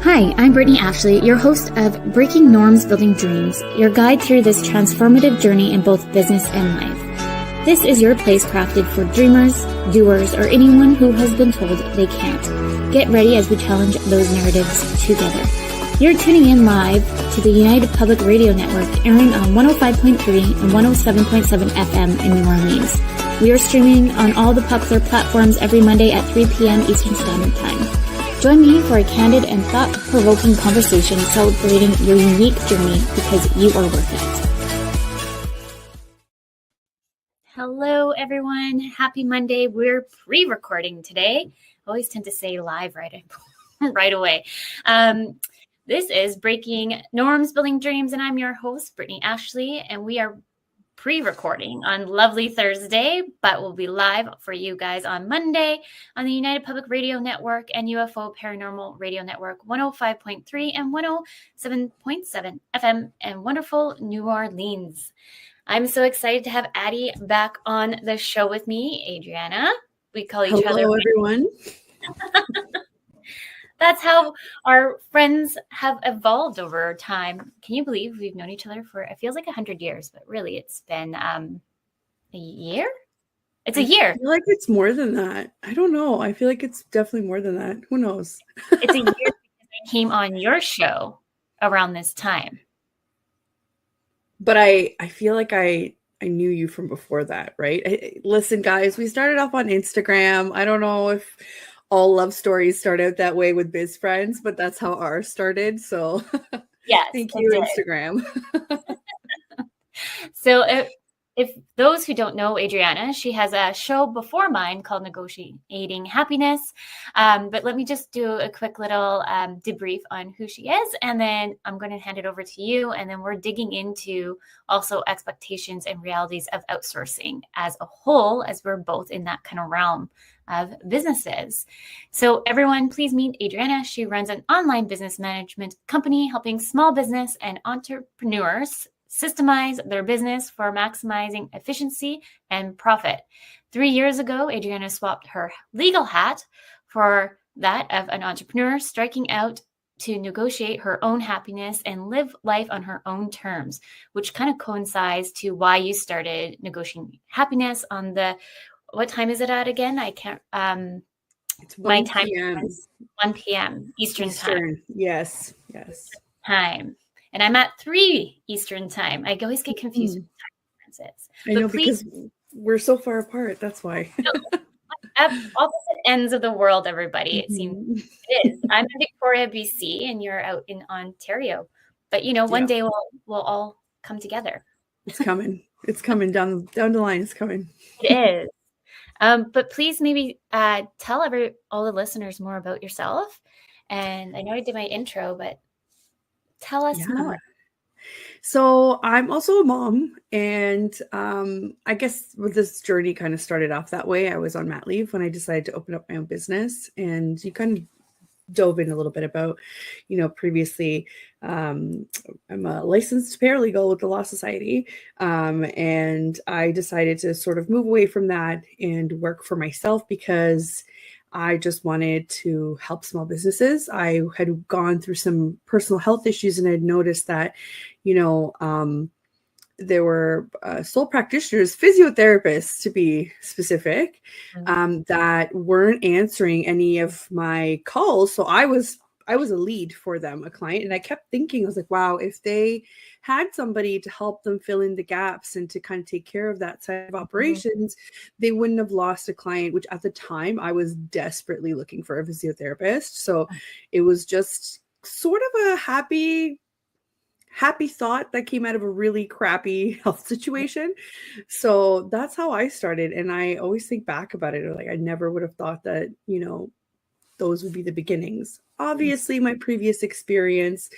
Hi, I'm Brittany Ashley, your host of Breaking Norms, Building Dreams, your guide through this transformative journey in both business and life. This is your place crafted for dreamers, doers, or anyone who has been told they can't. Get ready as we challenge those narratives together. You're tuning in live to the United Public Radio Network, airing on 105.3 and 107.7 FM in New Orleans. We are streaming on all the popular platforms every Monday at 3 p.m. Eastern Standard Time. Join me for a candid and thought-provoking conversation celebrating your unique journey because you are worth it. Hello, everyone. Happy Monday. We're pre-recording today. I always tend to say live right away. This is Breaking Norms, Building Dreams, and I'm your host, Brittany Ashley, and we are pre-recording on lovely Thursday, but we'll be live for you guys on Monday on the United Public Radio Network and UFO Paranormal Radio Network 105.3 and 107.7 FM in wonderful New Orleans. I'm so excited to have Addie back on the show with me, Adriana. We call each other. Hello, everyone. That's how our friends have evolved over time. Can you believe we've known each other for, it feels like 100 years, but really it's been a year? It's a year. I feel like it's more than that. I don't know. I feel like it's definitely more than that. Who knows? It's a year because I came on your show around this time. But I feel like I knew you from before that, right? Listen, guys, we started off on Instagram. I don't know if all love stories start out that way with biz friends, but that's how ours started. So yes, thank you, Instagram. So if those who don't know Adriana, she has a show before mine called Negotiating Happiness. But let me just do a quick little debrief on who she is, and then I'm going to hand it over to you. And then we're digging into also expectations and realities of outsourcing as a whole, as we're both in that kind of realm of businesses. So everyone, please meet Adriana. She runs an online business management company helping small business and entrepreneurs systemize their business for maximizing efficiency and profit. 3 years ago, Adriana swapped her legal hat for that of an entrepreneur, striking out to negotiate her own happiness and live life on her own terms, which kind of coincides to why you started Negotiating Happiness on the, what time is it at again? I can't, it's 1 my time is 1 p.m. Eastern time. Yes. Time. And I'm at 3 Eastern time. I always get confused with time differences. I know, because we're so far apart. That's why. At opposite ends of the world, everybody. It seems it is. I'm in Victoria, BC, and you're out in Ontario. But one day we'll all come together. It's coming. It's coming down the line. It's coming. It is. But please maybe tell all the listeners more about yourself. And I know I did my intro, but tell us more. So I'm also a mom, and I guess this journey kind of started off that way. I was on mat leave when I decided to open up my own business, and you kind of dove in a little bit about, previously I'm a licensed paralegal with the Law Society, and I decided to sort of move away from that and work for myself because I just wanted to help small businesses. I had gone through some personal health issues, and I'd noticed that, there were sole practitioners, physiotherapists to be specific, that weren't answering any of my calls. So I was a lead for them, a client. And I kept thinking, I was like, wow, if they had somebody to help them fill in the gaps and to kind of take care of that side of operations, they wouldn't have lost a client, which at the time I was desperately looking for a physiotherapist. So it was just sort of a happy thought that came out of a really crappy health situation. So that's how I started. And I always think back about it. Like, I never would have thought that, those would be the beginnings. Obviously, my previous experience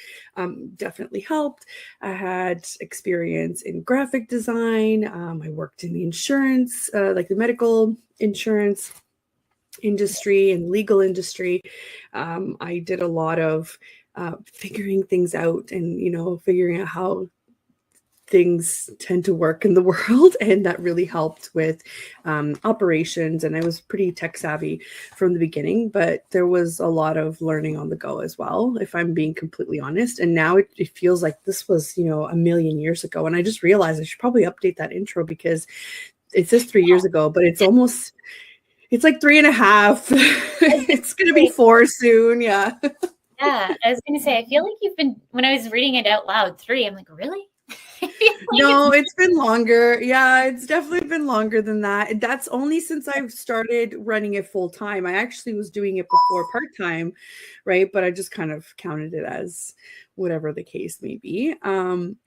definitely helped. I had experience in graphic design. I worked in the insurance, like the medical insurance industry and legal industry. I did a lot of figuring things out and, figuring out how things tend to work in the world, and that really helped with operations. And I was pretty tech savvy from the beginning, but there was a lot of learning on the go as well, if I'm being completely honest. And now it feels like this was, a million years ago. And I just realized I should probably update that intro, because it says 3 years ago, but it's like 3.5. It's going to be 4 soon. Yeah. Yeah. I was going to say, I feel like when I was reading it out loud, 3, I'm like, really? No, it's been longer. Yeah, it's definitely been longer than that. That's only since I've started running it full time. I actually was doing it before part-time, right? But I just kind of counted it as whatever the case may be.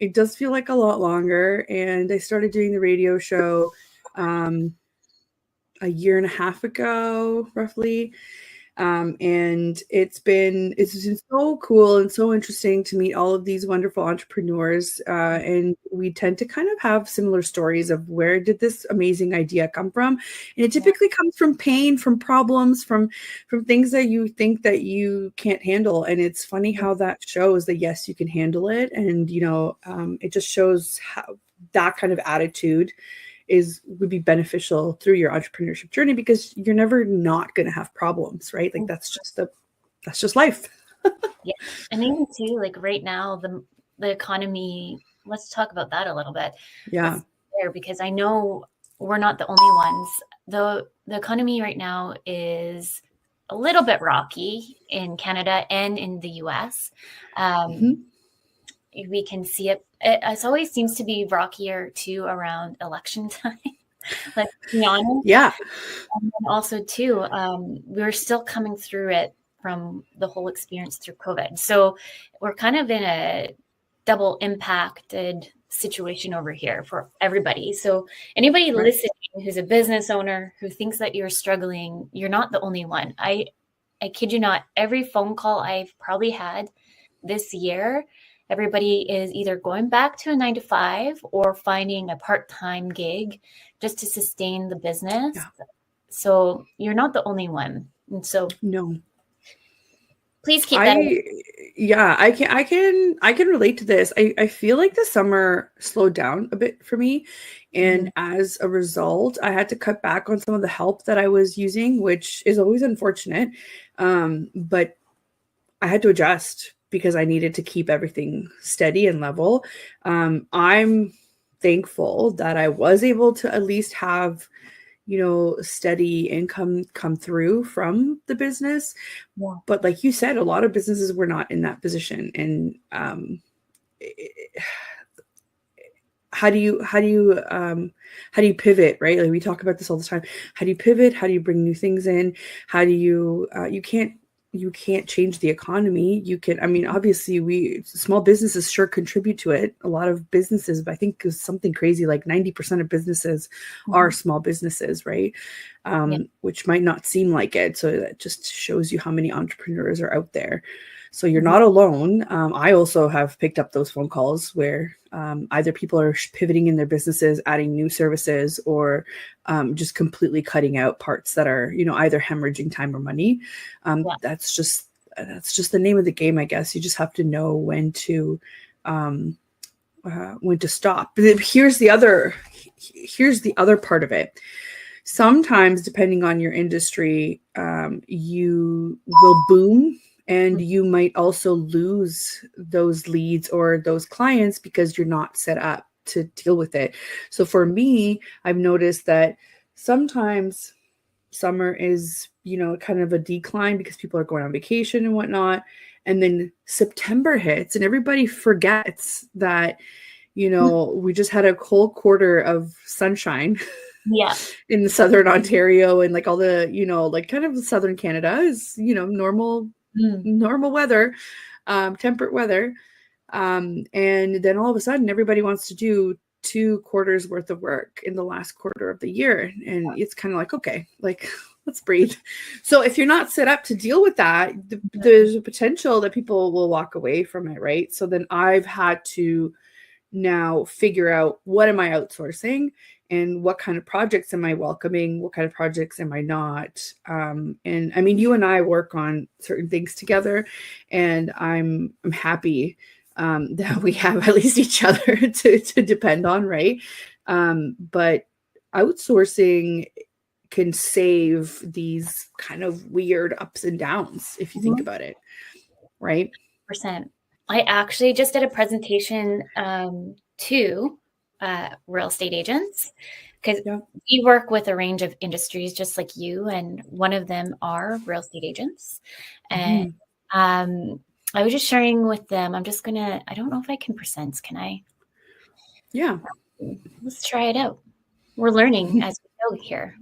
It does feel like a lot longer. And I started doing the radio show a year and a half ago, roughly. And it's been so cool and so interesting to meet all of these wonderful entrepreneurs. And we tend to kind of have similar stories of, where did this amazing idea come from? And it typically comes from pain, from problems, from things that you think that you can't handle. And it's funny how that shows that, yes, you can handle it. And, it just shows how that kind of attitude would be beneficial through your entrepreneurship journey, because you're never not going to have problems, right? Like that's just life. Yeah. And even too, like right now, the economy, let's talk about that a little bit. Yeah. Because I know we're not the only ones. The economy right now is a little bit rocky in Canada and in the US. We can see it. It always seems to be rockier too around election time. Let's be honest. Yeah. And then also too, we're still coming through it from the whole experience through COVID. So we're kind of in a double impacted situation over here for everybody. So anybody listening who's a business owner who thinks that you're struggling, you're not the only one. I kid you not, every phone call I've probably had this year, everybody is either going back to a 9-to-5 or finding a part-time gig just to sustain the business. Yeah. So you're not the only one. And so no, please keep that. I can relate to this. I feel like the summer slowed down a bit for me. And as a result, I had to cut back on some of the help that I was using, which is always unfortunate. But I had to adjust, because I needed to keep everything steady and level. I'm thankful that I was able to at least have, steady income come through from the business. Yeah. But like you said, a lot of businesses were not in that position. And how do you pivot, right? Like we talk about this all the time. How do you pivot? How do you bring new things in? How do you can't change the economy. Obviously small businesses sure contribute to it. A lot of businesses, I think is something crazy, like 90% of businesses are small businesses, right? Which might not seem like it. So that just shows you how many entrepreneurs are out there. So you're not alone. I also have picked up those phone calls where either people are pivoting in their businesses, adding new services, or just completely cutting out parts that are, either hemorrhaging time or money. That's just the name of the game, I guess. You just have to know when to stop. But here's the other part of it. Sometimes, depending on your industry, you will boom. And you might also lose those leads or those clients because you're not set up to deal with it. So for me, I've noticed that sometimes summer is, kind of a decline because people are going on vacation and whatnot. And then September hits and everybody forgets that, we just had a whole quarter of sunshine. Yeah. In southern Ontario and like all the, kind of southern Canada is, normal weather, temperate weather. And then all of a sudden everybody wants to do 2 quarters worth of work in the last quarter of the year. And it's kind of like, okay, like let's breathe. So if you're not set up to deal with that, there's a potential that people will walk away from it. Right. So then I've had to now figure out, what am I outsourcing and what kind of projects am I welcoming? What kind of projects am I not? And you and I work on certain things together, and I'm happy that we have at least each other to depend on, right? But outsourcing can save these kind of weird ups and downs if you think about it, right? Percent. I actually just did a presentation to real estate agents because we work with a range of industries just like you, and one of them are real estate agents. And I was just sharing with them, I don't know if I can present, can I? Yeah. Let's try it out. We're learning as we go here.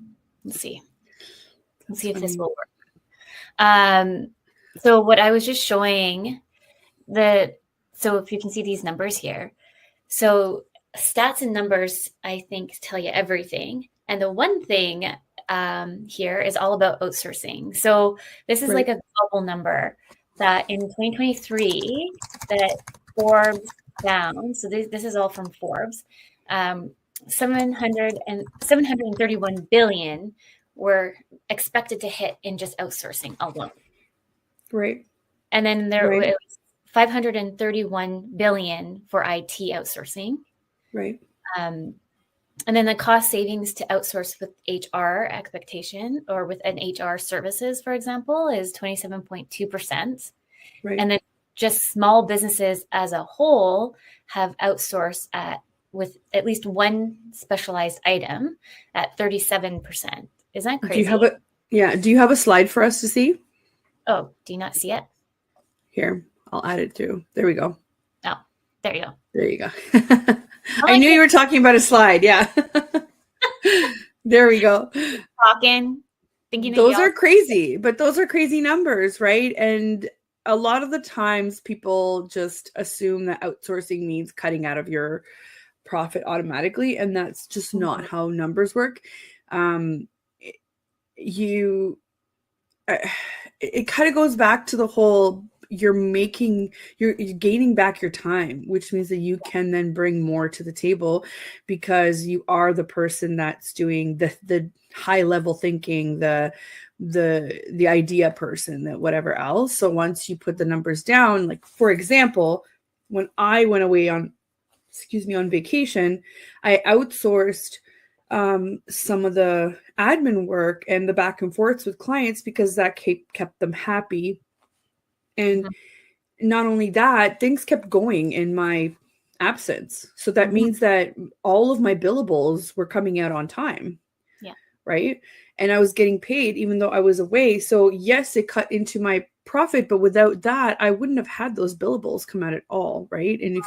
Let's see. Let's see if this will work. So what I was just showing so if you can see these numbers here, so stats and numbers, I think, tell you everything. And the one thing here is all about outsourcing. So this is like a global number that in 2023 that Forbes found. So this is all from Forbes. 731 billion were expected to hit in just outsourcing alone. Right. And then there was 531 billion for IT outsourcing. Right. And then the cost savings to outsource with HR expectation or with an HR services, for example, is 27.2%. Right. And then just small businesses as a whole have outsourced with at least one specialized item at 37%. Isn't that crazy? Do you have a slide for us to see? Oh, do you not see it? Here, I'll add it too. There we go. Oh, there you go. There you go. I knew you were talking about a slide. Yeah. There we go. Thinking those are crazy, but those are crazy numbers, right? And a lot of the times people just assume that outsourcing means cutting out of your profit automatically. And that's just not how numbers work. It kind of goes back to the whole, you're gaining back your time, which means that you can then bring more to the table because you are the person that's doing the high level thinking, the idea person, that whatever else. So once you put the numbers down, like for example, when I went away on vacation, I outsourced some of the admin work and the back and forths with clients because that kept them happy. And not only that, things kept going in my absence. So that means that all of my billables were coming out on time. Yeah. Right. And I was getting paid even though I was away. So yes, it cut into my profit, but without that, I wouldn't have had those billables come out at all. Right. And if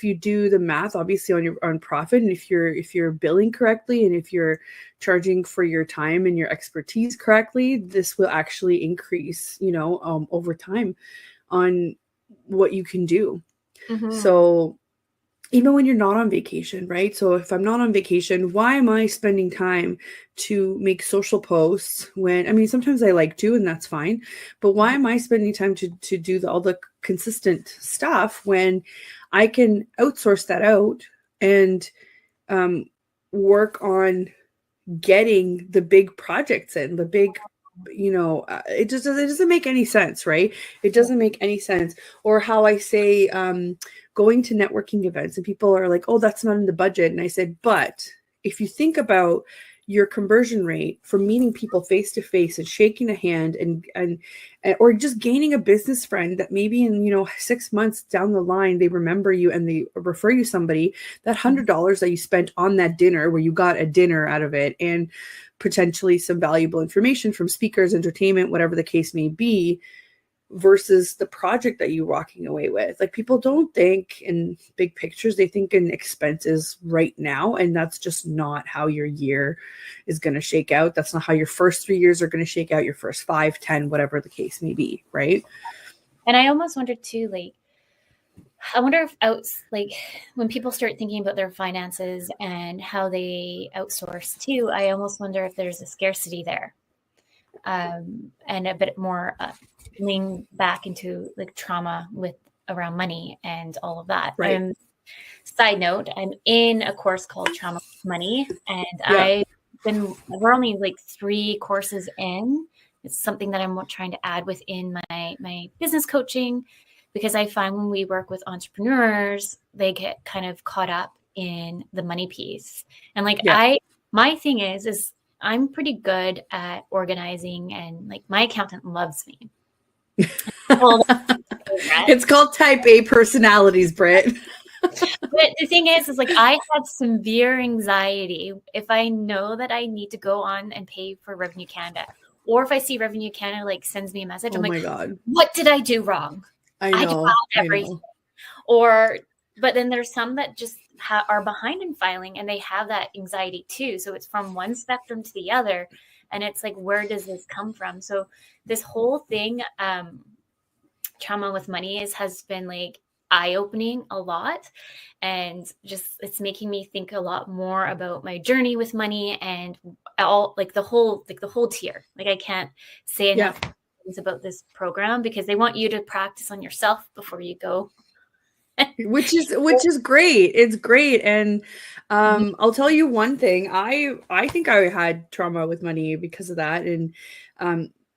you do the math, obviously on your own profit, and if you're billing correctly, and if you're charging for your time and your expertise correctly, this will actually increase, over time on what you can do. So even when you're not on vacation, right? So if I'm not on vacation, why am I spending time to make social posts when, sometimes I like to, and that's fine, but why am I spending time to do all the consistent stuff when I can outsource that out and work on getting the big projects in, the big, it doesn't make any sense, right? It doesn't make any sense. Or how I say, going to networking events and people are like, oh, that's not in the budget. And I said, but if you think about your conversion rate from meeting people face to face and shaking a hand and or just gaining a business friend that maybe in 6 months down the line they remember you and they refer you somebody, that $100 that you spent on that dinner where you got a dinner out of it and potentially some valuable information from speakers, entertainment, whatever the case may be, versus the project that you're walking away with. Like, people don't think in big pictures, they think in expenses right now. And that's just not how your year is going to shake out. That's not how your first 3 years are going to shake out, your first 5, 10, whatever the case may be. Right. And I almost wonder too, I wonder if when people start thinking about their finances and how they outsource too, I almost wonder if there's a scarcity there. And a bit more lean back into trauma around money and all of that. Right. Side note, I'm in a course called Trauma Money, and we're only 3 courses in. It's something that I'm trying to add within my business coaching because I find when we work with entrepreneurs, they get kind of caught up in the money piece. And like my thing is I'm pretty good at organizing, and like my accountant loves me. It's called type A personalities, Britt. But the thing is like I have severe anxiety if I know that I need to go on and pay for Revenue Canada, or if I see Revenue Canada like sends me a message, I'm my like, God, what did I do wrong? I know. Everything. Or, but then there's some that just are behind in filing, and they have that anxiety too. So it's from one spectrum to the other, and it's like, where does this come from? So this whole thing, trauma with money has been like eye-opening a lot, and just it's making me think a lot more about my journey with money and all like the whole tier. Like I can't say enough things about this program, because they want you to practice on yourself before you go. which is great. It's great. And I'll tell you one thing. I think I had trauma with money because of that. And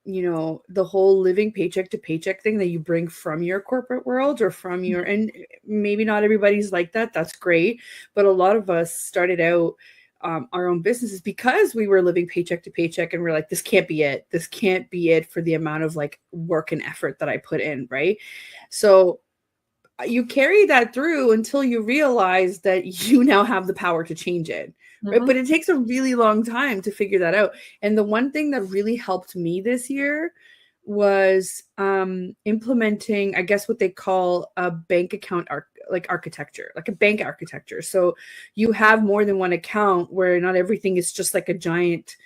you know, the whole living paycheck to paycheck thing that you bring from your corporate world or from your, and maybe not everybody's like that. That's great. But a lot of us started out our own businesses because we were living paycheck to paycheck, and we're like, this can't be it. This can't be it for the amount of like work and effort that I put in. Right. So you carry that through until you realize that you now have the power to change it. Right. But it takes a really long time to figure that out. And the one thing that really helped me this year was implementing, I guess, what they call a bank account architecture, like a bank architecture. So you have more than one account where not everything is just like a giant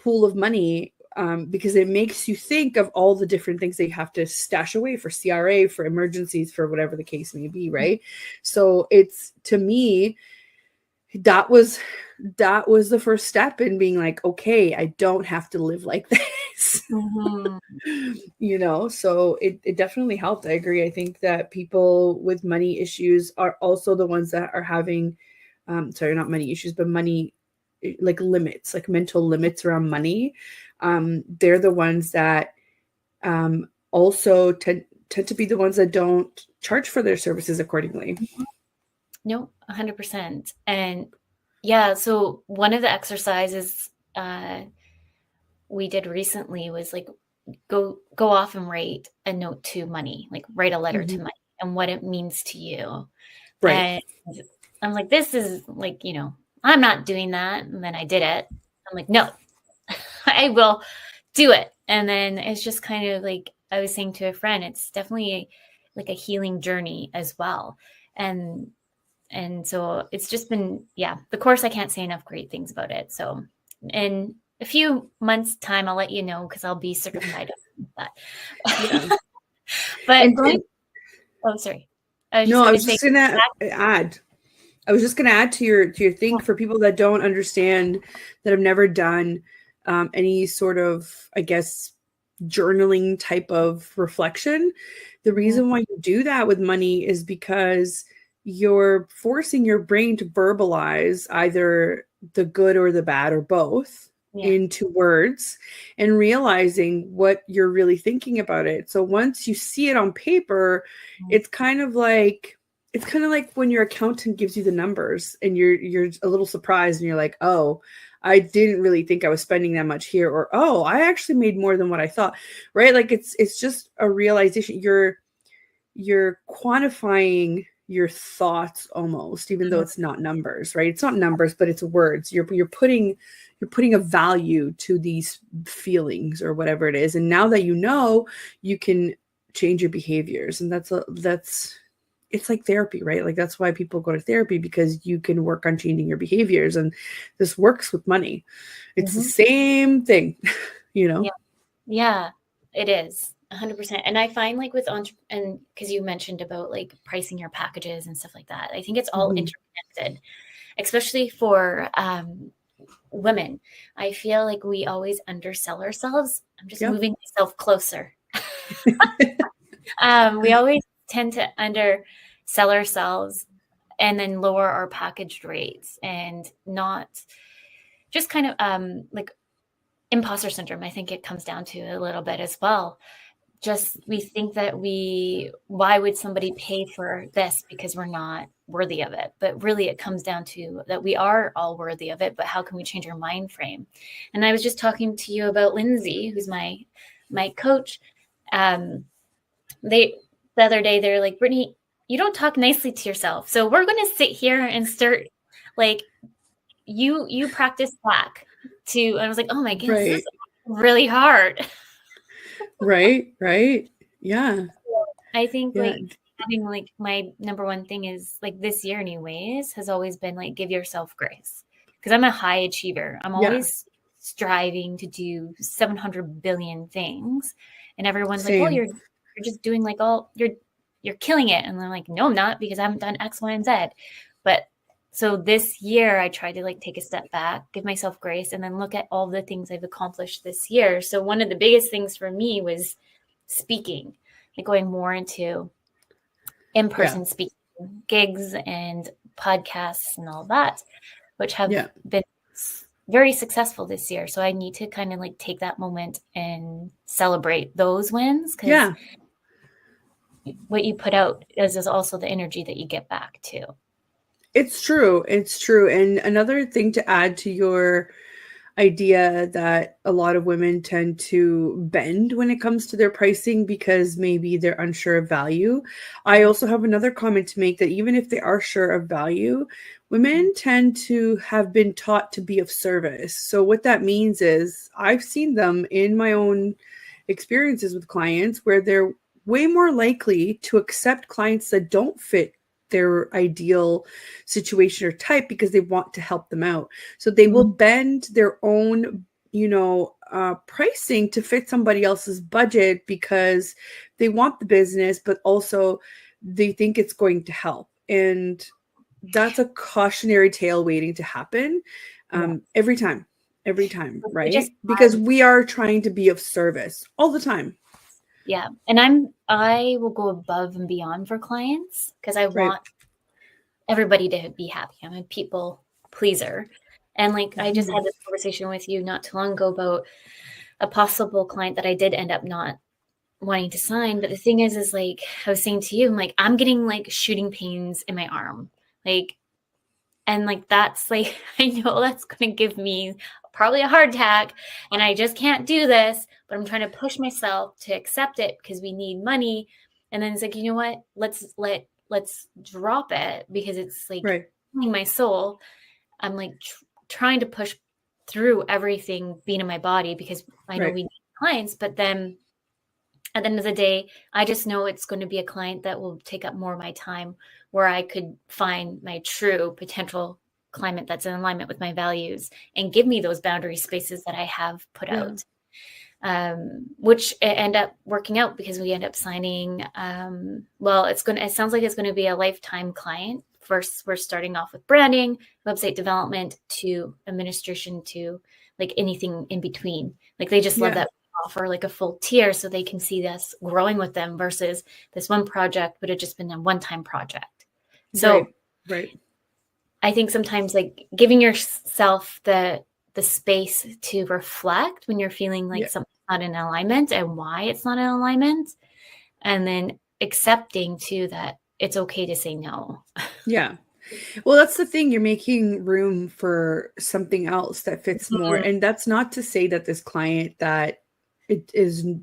pool of money. Because it makes you think of all the different things that you have to stash away for CRA, for emergencies, for whatever the case may be, right? So it's, to me, that was the first step in being like, okay, I don't have to live like this. You know, so it definitely helped. I agree. I think that people with money issues are also the ones that are having, sorry, not money issues, but money, like limits, like mental limits around money. They're the ones that also tend to be the ones that don't charge for their services accordingly. No, 100%. And yeah, so one of the exercises we did recently was like go off and write a note to money, like write a letter to money and what it means to you. Right. And I'm like, this is like, you know, I'm not doing that. And then I did it. I'm like, no, I will do it. And then it's just kind of like I was saying to a friend, it's definitely like a healing journey as well. And so it's just been, the course, I can't say enough great things about it. So in a few months' time, I'll let you know, because I'll be certified with that. Yeah. But oh, sorry. I was just going to add. I was just going to add to your thing for people that don't understand, that have never done any sort of, I guess, journaling type of reflection. The reason why you do that with money is because you're forcing your brain to verbalize either the good or the bad or both into words, and realizing what you're really thinking about it. So once you see it on paper, it's kind of like when your accountant gives you the numbers and you're a little surprised and you're like, oh, I didn't really think I was spending that much here, or, oh, I actually made more than what I thought, right? Like it's just a realization. You're quantifying your thoughts almost, even though it's not numbers, right? It's not numbers, but it's words. You're putting a value to these feelings or whatever it is. And now that you know, you can change your behaviors. And it's like therapy, right? Like that's why people go to therapy, because you can work on changing your behaviors. And this works with money. It's the same thing, you know? Yeah, it is 100%. And I find like with and because you mentioned about like pricing your packages and stuff like that, I think it's all interconnected, especially for women. I feel like we always undersell ourselves. I'm just moving myself closer. We always tend to undersell ourselves and then lower our packaged rates, and not just kind of like imposter syndrome. I think it comes down to a little bit as well. we think that why would somebody pay for this because we're not worthy of it? But really it comes down to that we are all worthy of it, but how can we change our mind frame? And I was just talking to you about Lindsay, who's my coach. The other day, they're like, Brittany, you don't talk nicely to yourself. So we're going to sit here and start like you practice back to, and I was like, oh my goodness, Right. this is really hard. Right. Yeah. I think Yeah. like having like my number one thing is like this year anyways has always been like give yourself grace, because I'm a high achiever. I'm always striving to do 700 billion things, and everyone's like, well, you're just doing like all you're killing it, and I'm like, no, I'm not, because I haven't done X, Y, and Z. But so this year I tried to like take a step back, give myself grace, and then look at all the things I've accomplished this year. So one of the biggest things for me was speaking, like going more into in-person speaking gigs and podcasts and all that, which have been very successful this year. So I need to kind of like take that moment and celebrate those wins, because what you put out is also the energy that you get back too. It's true. And another thing to add to your idea that a lot of women tend to bend when it comes to their pricing because maybe they're unsure of value. I also have another comment to make, that even if they are sure of value, women tend to have been taught to be of service. So what that means is I've seen them in my own experiences with clients where they're way more likely to accept clients that don't fit their ideal situation or type because they want to help them out. So they will bend their own, pricing to fit somebody else's budget because they want the business, but also they think it's going to help. And that's a cautionary tale waiting to happen every time, right? Because we are trying to be of service all the time. Yeah. And I will go above and beyond for clients because I want everybody to be happy. I'm a people pleaser. And like, I just had this conversation with you not too long ago about a possible client that I did end up not wanting to sign. But the thing is like, I was saying to you, I'm like, I'm getting like shooting pains in my arm. Like, and like, that's like, I know that's going to give me probably a heart attack, and I just can't do this, but I'm trying to push myself to accept it because we need money. And then it's like, you know what, let's drop it because it's like killing my soul. I'm like trying to push through everything being in my body because I know we need clients, but then at the end of the day, I just know it's going to be a client that will take up more of my time, where I could find my true potential climate that's in alignment with my values and give me those boundary spaces that I have put out, which end up working out because we end up signing. It sounds like it's going to be a lifetime client. First, we're starting off with branding, website development, to administration, to like anything in between. Like they just love that we offer like a full tier so they can see us growing with them versus this one project would have just been a one-time project. So I think sometimes like giving yourself the space to reflect when you're feeling like something's not in alignment and why it's not in alignment, and then accepting too that it's okay to say no. Yeah. Well, that's the thing. You're making room for something else that fits more. And that's not to say that this client that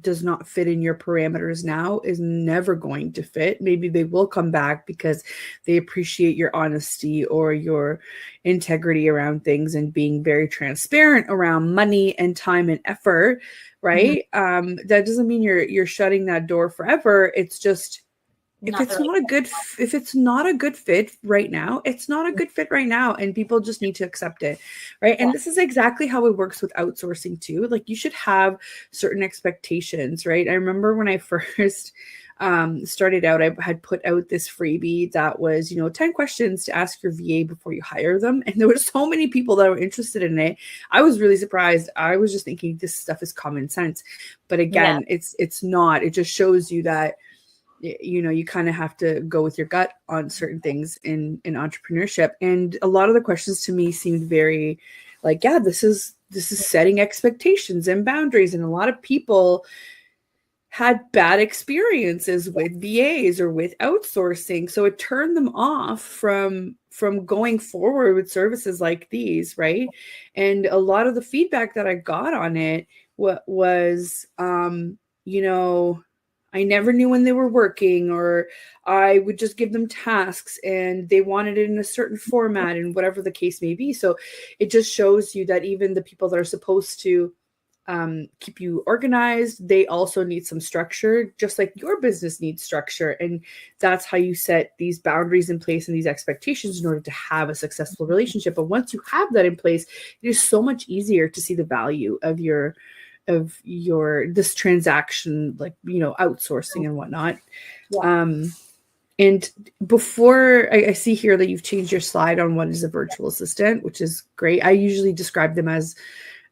does not fit in your parameters now is never going to fit. Maybe they will come back because they appreciate your honesty or your integrity around things and being very transparent around money and time and effort, right? That doesn't mean you're shutting that door forever. It's just, if it's not a good fit right now, it's not a good fit right now, and people just need to accept it, right? And this is exactly how it works with outsourcing too. Like you should have certain expectations, right? I remember when I first started out, I had put out this freebie that was, 10 questions to ask your VA before you hire them, and there were so many people that were interested in it. I was really surprised. I was just thinking this stuff is common sense, but again, it's not. It just shows you that you kind of have to go with your gut on certain things in entrepreneurship. And a lot of the questions to me seemed very like, this is setting expectations and boundaries. And a lot of people had bad experiences with VAs or with outsourcing. So it turned them off from going forward with services like these, right? And a lot of the feedback that I got on it was, you know, I never knew when they were working, or I would just give them tasks and they wanted it in a certain format, and whatever the case may be. So it just shows you that even the people that are supposed to keep you organized, they also need some structure, just like your business needs structure. And that's how you set these boundaries in place and these expectations in order to have a successful relationship. But once you have that in place, it is so much easier to see the value of your this transaction, like, you know, outsourcing and whatnot. Yeah. And before, I see here that you've changed your slide on what is a virtual assistant, which is great. I usually describe them as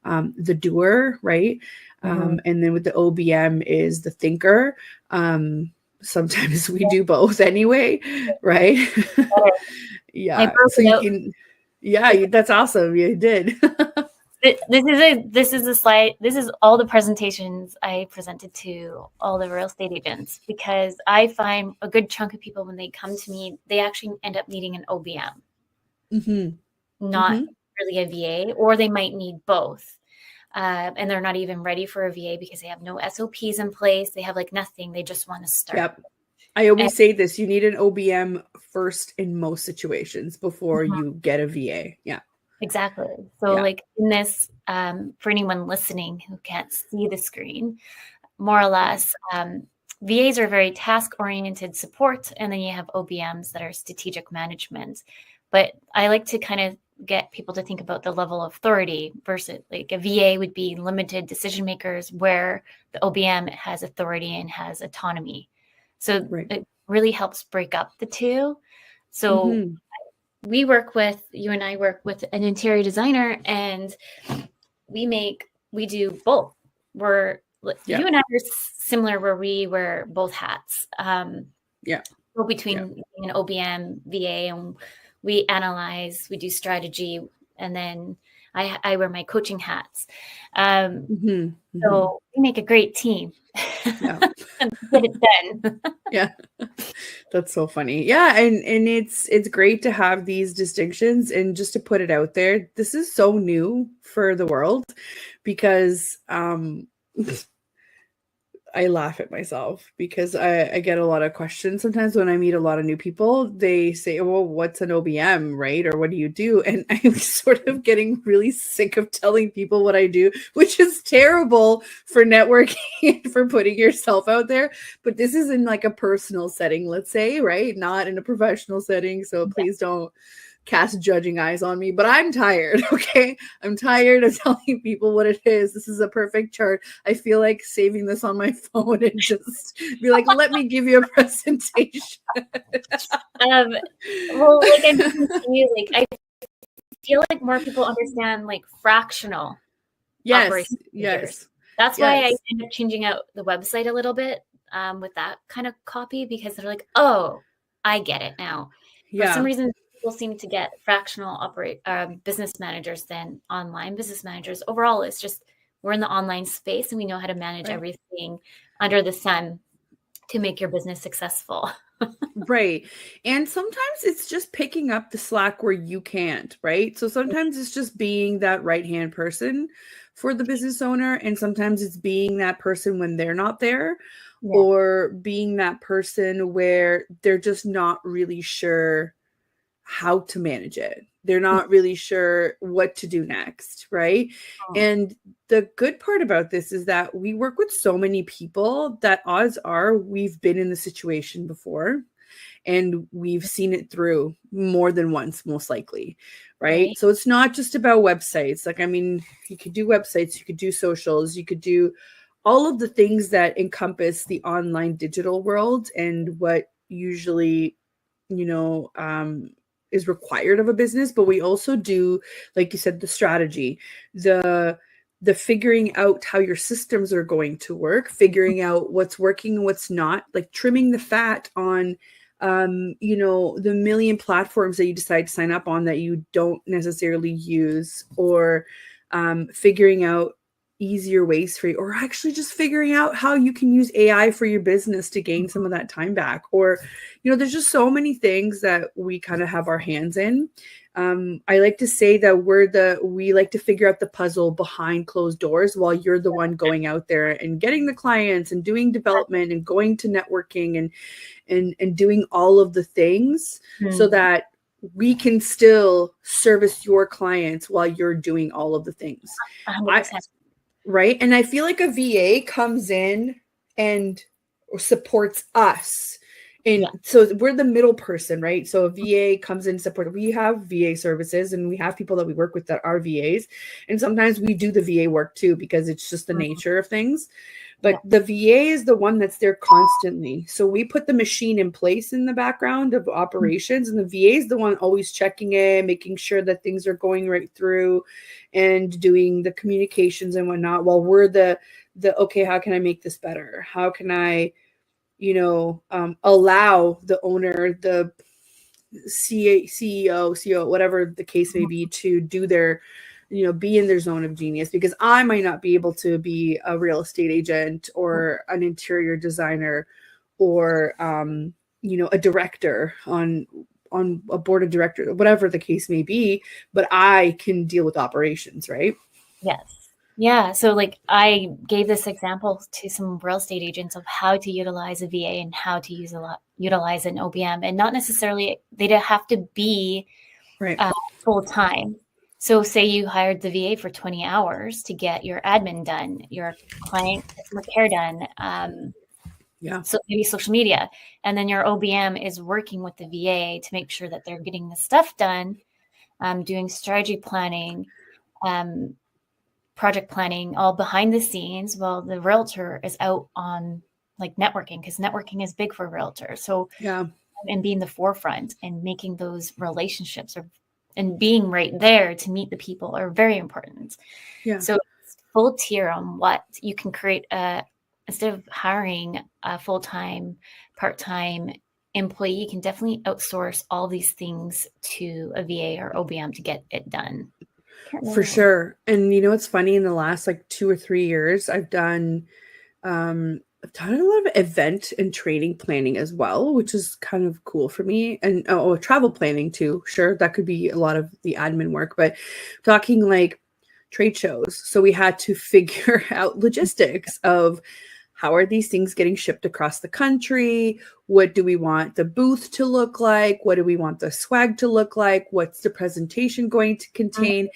the doer, right? And then with the OBM is the thinker. Sometimes we do both anyway, right? Yeah. So you can, yeah, that's awesome. You did. This is a slide. This is all the presentations I presented to all the real estate agents, because I find a good chunk of people, when they come to me, they actually end up needing an OBM, not really a VA, or they might need both. And they're not even ready for a VA because they have no SOPs in place. They have like nothing. They just want to start. Yep. I always say this, you need an OBM first in most situations before you get a VA. Yeah. Exactly. So like in this, for anyone listening who can't see the screen, more or less, VAs are very task-oriented support, and then you have OBMs that are strategic management. But I like to kind of get people to think about the level of authority versus, like, a VA would be limited decision makers, where the OBM has authority and has autonomy. So it really helps break up the two. So you and I work with an interior designer, and we do both. You and I are similar, where we wear both hats. So between an OBM, VA, and we analyze, we do strategy, and then I wear my coaching hats. So we make a great team. Get it done. Yeah. That's so funny. Yeah. And it's great to have these distinctions, and just to put it out there, this is so new for the world, because I laugh at myself, because I get a lot of questions sometimes when I meet a lot of new people. They say, well, what's an OBM, right? Or what do you do? And I'm sort of getting really sick of telling people what I do, which is terrible for networking and for putting yourself out there. But this is in like a personal setting, let's say, right? Not in a professional setting. So please don't cast judging eyes on me, but I'm tired. Okay. I'm tired of telling people what it is. This is a perfect chart. I feel like saving this on my phone and just be like, let me give you a presentation. Well, like I feel like more people understand like fractional. Yes. That's why I end up changing out the website a little bit with that kind of copy, because they're like, oh, I get it now. For some reason, people seem to get fractional business managers than online business managers. Overall, it's just we're in the online space, and we know how to manage everything under the sun to make your business successful. Right. And sometimes it's just picking up the slack where you can't, right? So sometimes it's just being that right-hand person for the business owner, and sometimes it's being that person when they're not there, or being that person where they're just not really sure how to manage it. They're not really sure what to do next, right? And the good part about this is that we work with so many people that odds are we've been in the situation before, and we've seen it through more than once, most likely, right? So it's not just about websites. Like, I mean, you could do websites, you could do socials, you could do all of the things that encompass the online digital world, and what usually, you know, is required of a business. But we also do, like you said, the strategy, the figuring out how your systems are going to work, figuring out what's working and what's not, like trimming the fat on, you know, the million platforms that you decide to sign up on that you don't necessarily use, or figuring out, easier ways for you, or actually just figuring out how you can use AI for your business to gain some of that time back. Or, there's just so many things that we kind of have our hands in. I like to say that we like to figure out the puzzle behind closed doors, while you're the one going out there and getting the clients and doing development and going to networking and doing all of the things, so that we can still service your clients while you're doing all of the things. 100%. Right. And I feel like a VA comes in and supports us. And so we're the middle person, right? So a VA comes in support. We have VA services, and we have people that we work with that are VAs. And sometimes we do the VA work too, because it's just the nature of things. But the VA is the one that's there constantly. So we put the machine in place in the background of operations, and the VA is the one always checking it, making sure that things are going right through and doing the communications and whatnot, while we're the okay, how can I make this better? How can I, allow the owner, the CEO, whatever the case may be, to do their, be in their zone of genius, because I might not be able to be a real estate agent or an interior designer or, a director on a board of directors, whatever the case may be, but I can deal with operations, right? Yes. Yeah. So like I gave this example to some real estate agents of how to utilize a VA and how to utilize an OBM, and not necessarily, they don't have to be full time. So say you hired the VA for 20 hours to get your admin done, your client customer care done. So maybe social media, and then your OBM is working with the VA to make sure that they're getting the stuff done, doing strategy planning, project planning, all behind the scenes, while the realtor is out on like networking, because networking is big for realtors. So and being the forefront and making those relationships and being right there to meet the people are very important. So it's full tier on what you can create. Instead of hiring a full-time, part-time employee, you can definitely outsource all these things to a VA or OBM to get it done. For sure. And it's funny, in the last like 2 or 3 years, I've done a lot of event and training planning as well, which is kind of cool for me. And travel planning too. Sure, that could be a lot of the admin work, but talking like trade shows. So we had to figure out logistics of how are these things getting shipped across the country? What do we want the booth to look like? What do we want the swag to look like? What's the presentation going to contain?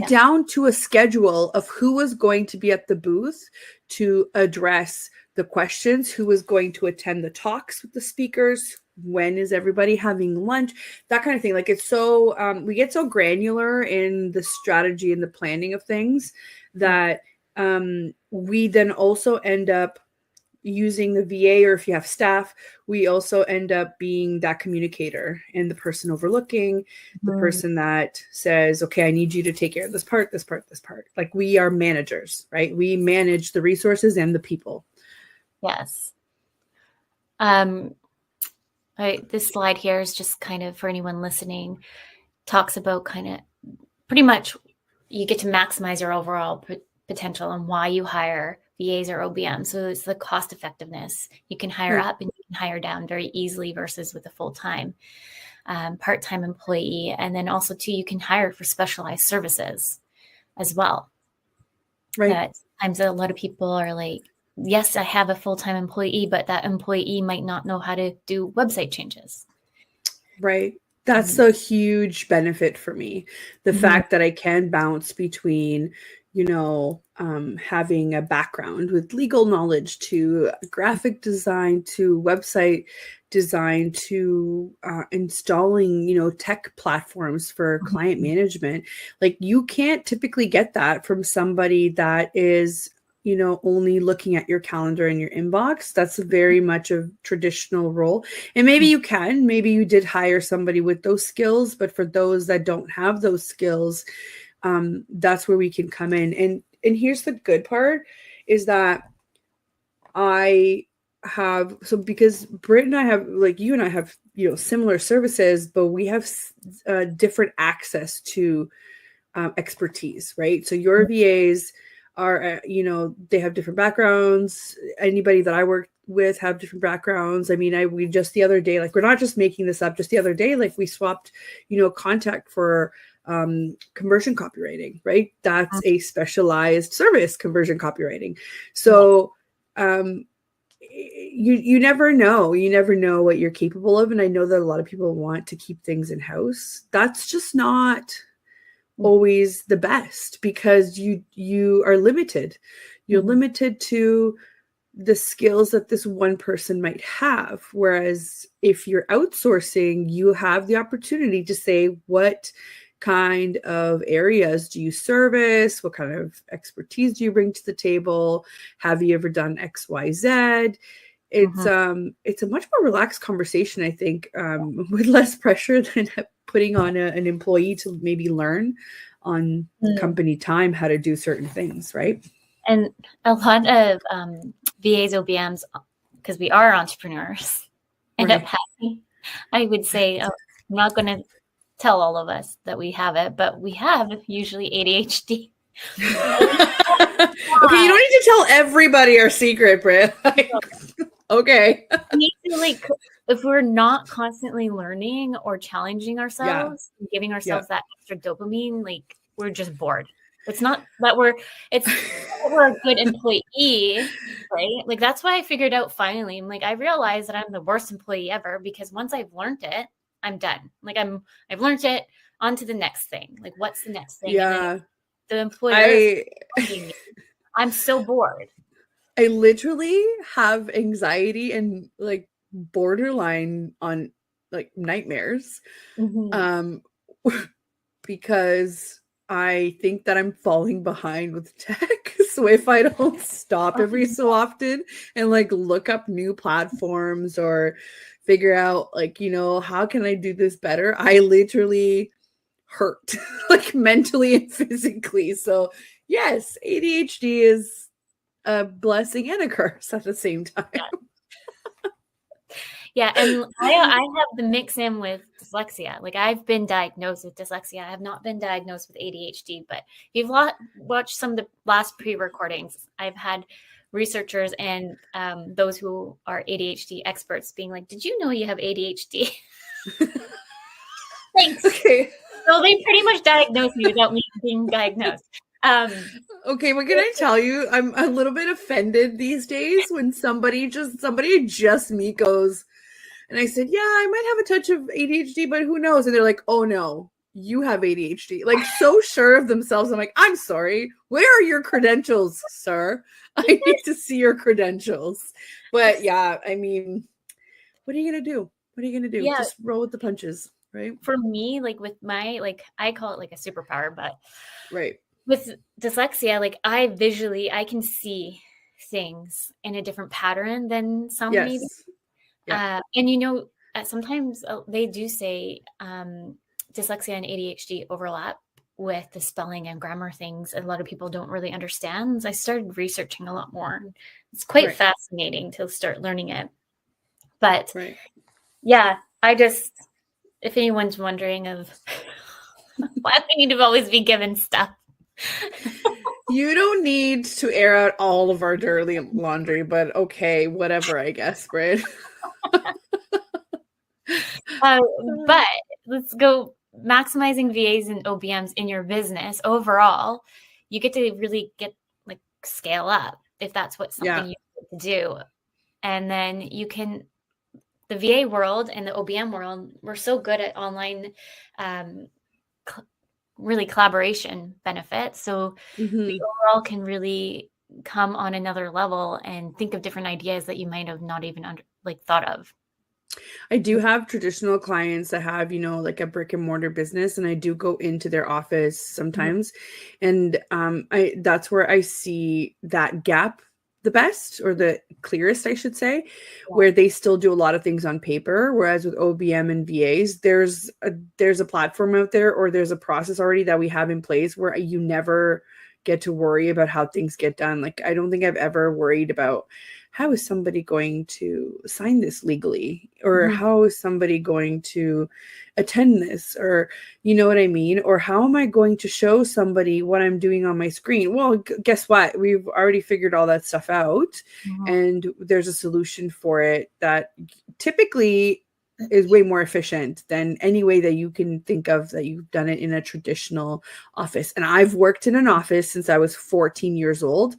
Down to a schedule of who was going to be at the booth to address the questions, who was going to attend the talks with the speakers, when is everybody having lunch, that kind of thing. Like, it's so, we get so granular in the strategy and the planning of things that we then also end up using the VA, or if you have staff, we also end up being that communicator and the person overlooking, the person that says, okay, I need you to take care of this part, this part, this part. Like, we are managers, right? We manage the resources and the people. Yes. This slide here is just kind of, for anyone listening, talks about kind of pretty much you get to maximize your overall potential and why you hire VAs or OBM. So it's the cost effectiveness. You can hire up and you can hire down very easily versus with a full-time, part-time employee. And then also too, you can hire for specialized services as well. That sometimes a lot of people are like, yes, I have a full-time employee, but that employee might not know how to do website changes. Right. That's a huge benefit for me. The fact that I can bounce between, having a background with legal knowledge to graphic design, to website design, to installing, tech platforms for client management. Like, you can't typically get that from somebody that is only looking at your calendar and your inbox. That's very much a traditional role. And maybe you did hire somebody with those skills, but for those that don't have those skills, that's where we can come in. And here's the good part is that because Britt and I have, like, you and I have, similar services, but we have different access to expertise, right? So your VAs are, they have different backgrounds. Anybody that I work with have different backgrounds. I mean, we just the other day, like, we're not just making this up, just the other day, like, we swapped, contact for conversion copywriting, right? That's a specialized service, conversion copywriting. So you never know. You never know what you're capable of. And I know that a lot of people want to keep things in-house. That's just not always the best, because you are limited. You're limited to the skills that this one person might have. Whereas if you're outsourcing, you have the opportunity to say, what kind of areas do you service? What kind of expertise do you bring to the table? Have you ever done XYZ? It's a much more relaxed conversation, I think, with less pressure than putting on an employee to maybe learn on company time how to do certain things, right? And a lot of VAs, OBMs, because we are entrepreneurs, end up having, I would say, I'm not going to tell all of us that we have it, but we have usually ADHD. Okay, you don't need to tell everybody our secret, Britt. Okay. We need to, like, if we're not constantly learning or challenging ourselves, giving ourselves that extra dopamine, like, we're just bored. It's not that we're a good employee, right? Like, that's why I figured out finally. I'm like, I realized that I'm the worst employee ever, because once I've learned it, I'm done. Like, I've learned it, on to the next thing. Like, what's the next thing? Yeah. And the employer I'm so bored. I literally have anxiety and, like, borderline on, like, nightmares. Because I think that I'm falling behind with tech. So if I don't stop every so often and, like, look up new platforms or figure out, like, how can I do this better, I literally hurt, like, mentally and physically. So yes, ADHD is a blessing and a curse at the same time. Yeah, and I have the mix in with dyslexia. Like, I've been diagnosed with dyslexia. I have not been diagnosed with ADHD, but if you've watched some of the last pre-recordings, I've had researchers and those who are ADHD experts being like, did you know you have ADHD? Thanks. Okay. So they pretty much diagnosed me without me being diagnosed. Okay, but can I tell you, I'm a little bit offended these days when somebody just me goes, and I said, yeah, I might have a touch of ADHD, but who knows? And they're like, oh no, you have ADHD. Like, so sure of themselves. I'm like, I'm sorry. Where are your credentials, sir? I need to see your credentials. But yeah, I mean, what are you going to do? What are you going to do? Yeah. Just roll with the punches, right? For me, like, with my, like, I call it like a superpower, but right. With dyslexia, like, I can see things in a different pattern than some maybe. Yeah. And sometimes they do say dyslexia and ADHD overlap with the spelling and grammar things. A lot of people don't really understand. I started researching a lot more. It's quite fascinating to start learning it. But yeah, if anyone's wondering of why we need to always be given stuff. You don't need to air out all of our dirty laundry, but okay, whatever, I guess, right? But let's go maximizing VAs and OBMs in your business overall. You get to really scale up if that's what something you want to do. And then the VA world and the OBM world, we're so good at online really collaboration benefits. So we overall can really come on another level and think of different ideas that you might have not even thought of. I do have traditional clients that have, like a brick and mortar business, and I do go into their office sometimes. And that's where I see that gap the best, or the clearest, I should say, where they still do a lot of things on paper. Whereas with OBM and VAs, there's a platform out there, or there's a process already that we have in place where you never get to worry about how things get done. Like, I don't think I've ever worried about how is somebody going to sign this legally? Or how is somebody going to attend this? Or, you know what I mean? Or how am I going to show somebody what I'm doing on my screen? Well, guess what? We've already figured all that stuff out, and there's a solution for it that typically is way more efficient than any way that you can think of that you've done it in a traditional office. And I've worked in an office since I was 14 years old.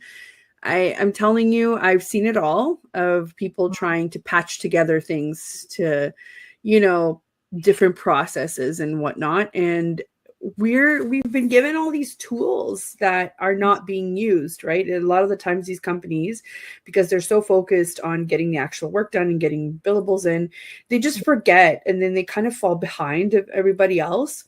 I'm telling you, I've seen it all of people trying to patch together things to, you know, different processes and whatnot. And we've been given all these tools that are not being used, right? And a lot of the times these companies, because they're so focused on getting the actual work done and getting billables in, they just forget, and then they kind of fall behind of everybody else.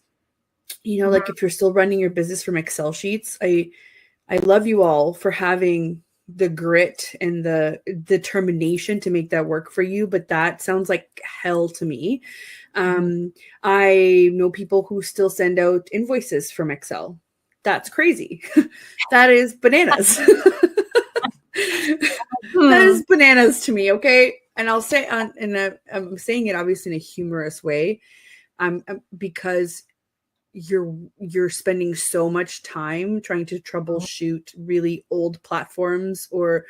You know, like if you're still running your business from Excel sheets, I love you all for having the grit and the determination to make that work for you, but that sounds like hell to me. I know people who still send out invoices from Excel. That's crazy. That is bananas. That is bananas to me. Okay. And I'll say, I'm saying it obviously in a humorous way, because you're spending so much time trying to troubleshoot really old platforms, or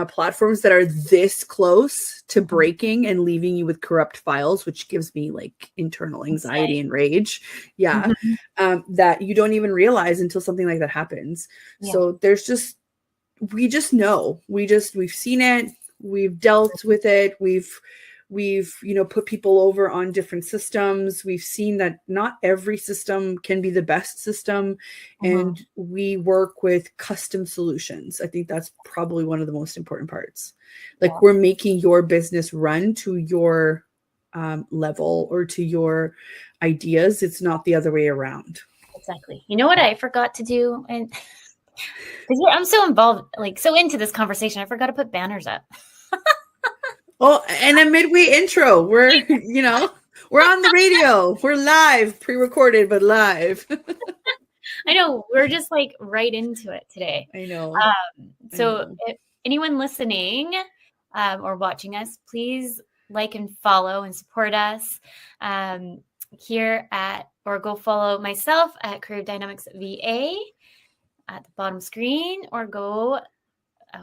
platforms that are this close to breaking and leaving you with corrupt files, which gives me like internal anxiety and rage. Yeah. That you don't even realize until something like that happens. So we just know, we've seen it, we've dealt with it, we've you know, put people over on different systems. We've seen that not every system can be the best system, and we work with custom solutions. I think that's probably one of the most important parts. Like we're making your business run to your level or to your ideas. It's not the other way around. Exactly. You know what I forgot to do? And because I'm so involved, like so into this conversation, I forgot to put banners up. Oh, and a midway intro. We're, you know, we're on the radio. We're live, pre-recorded, but live. I know. We're just like right into it today. I know. So if anyone listening or watching us, please like and follow and support us here or go follow myself at Career Dynamics VA at the bottom screen, or go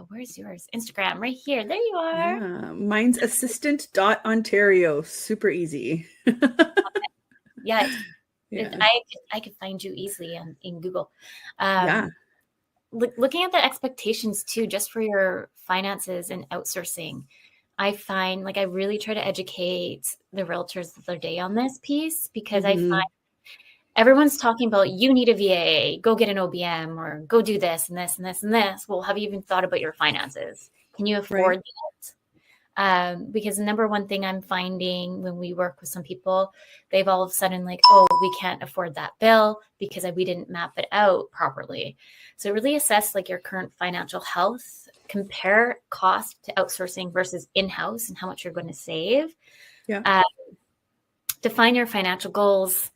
where's yours? Instagram, right here. There you are. Yeah, mine's assistant.ontario. Super easy. Yeah. I could find you easily in Google. Looking at the expectations too, just for your finances and outsourcing, I find like I really try to educate the realtors the other day on this piece, because I find everyone's talking about, you need a VA, go get an OBM, or go do this and this and this and this. Well, have you even thought about your finances? Can you afford that? Because the number one thing I'm finding when we work with some people, they've all of a sudden like, oh, we can't afford that bill because we didn't map it out properly. So really assess like your current financial health, compare cost to outsourcing versus in-house and how much you're going to save. Define your financial goals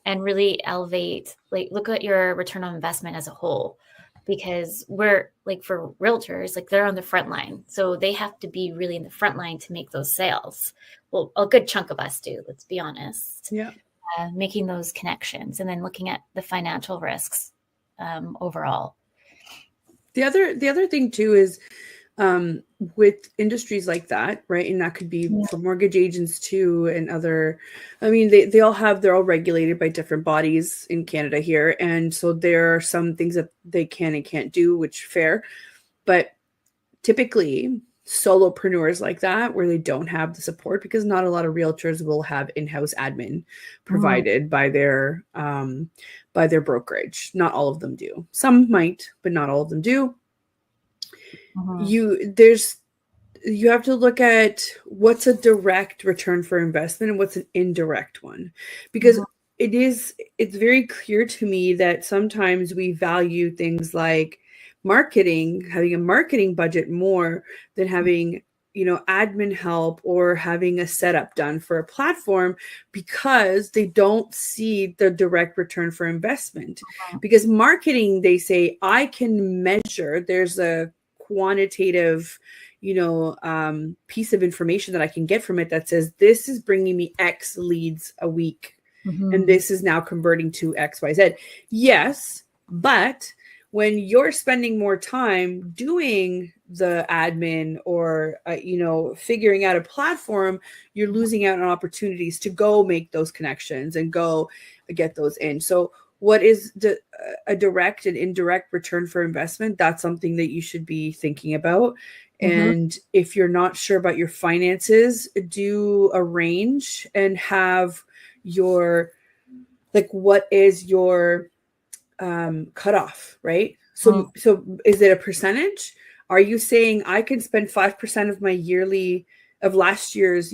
and really elevate, like look at your return on investment as a whole, because we're like, for realtors, like they're on the front line. So they have to be really in the front line to make those sales. Well, a good chunk of us do, let's be honest. Making those connections and then looking at the financial risks overall. The other thing too is with industries like that, right? And that could be for mortgage agents too, and other, I mean, they're all regulated by different bodies in Canada here. And so there are some things that they can and can't do, which fair. But typically solopreneurs like that, where they don't have the support, because not a lot of realtors will have in-house admin provided by their brokerage. Not all of them do. Some might, but not all of them do. You have to look at what's a direct return for investment and what's an indirect one, because it's very clear to me that sometimes we value things like marketing, having a marketing budget more than having, you know, admin help or having a setup done for a platform, because they don't see the direct return for investment. Because marketing, they say, I can measure, there's a quantitative, piece of information that I can get from it that says this is bringing me X leads a week, and this is now converting to XYZ. Yes, but when you're spending more time doing the admin or, figuring out a platform, you're losing out on opportunities to go make those connections and go get those in. So what is a direct and indirect return for investment? That's something that you should be thinking about. And if you're not sure about your finances, do a range and have your, what is your cutoff, right? So is it a percentage? Are you saying I can spend 5% of my of last year's,